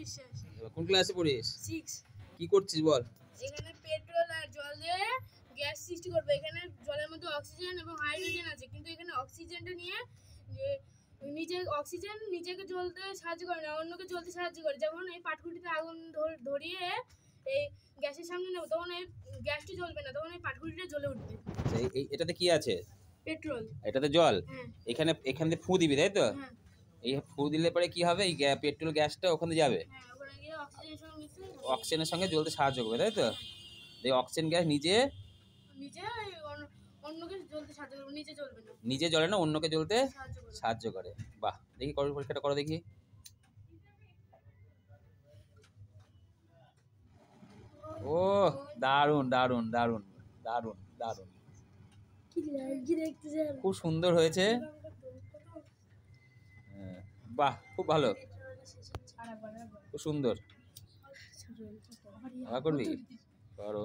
বিশ্বাস। কোন ক্লাসে পড়িস? 6। কি করছিস বল? এখানে পেট্রোল আর জল দিয়ে গ্যাস সৃষ্টি করবে। এখানে জলের মধ্যে অক্সিজেন এবং হাইড্রোজেন আছে, কিন্তু এখানে অক্সিজেনটা নিয়ে অক্সিজেন নিজেকে জ্বলতে সাহায্য করে না, অন্যকে জ্বলতে সাহায্য করে। যেমন এই পাটকুটিতে আগুন ধরিয়ে এই গ্যাসের সামনে নেব, তখন এই গ্যাসটি জ্বলবে না, তখন এই পাটকুটিটা জ্বলে উঠবে। এটাতে কি আছে? পেট্রোল। এটাতে জল। হ্যাঁ। এখানে ফু দিবি, তাই তো? হ্যাঁ। এই ফু দিলে পরে কি হবে? এই পেট্রোল গ্যাসটা ওখানে যাবে, হ্যাঁ, ওখানে গিয়ে অক্সিজেনের সঙ্গে মিশে অক্সিজেনের সঙ্গে জ্বলতে সাহায্য করবে, তাই তো? এই অক্সিজেন গ্যাস নিজে অন্যকে জ্বলতে সাহায্য করবে, নিজে জ্বলবে না। নিজে জ্বলে না, অন্যকে জ্বলতে সাহায্য করে। বাহ, দেখি করো, পরীক্ষাটা করো দেখি। ও দারুণ দারুণ দারুণ দারুণ দারুণ, খুব সুন্দর হয়েছে। বাহ, খুব ভালো, খুব সুন্দর। আবার করবি? করো।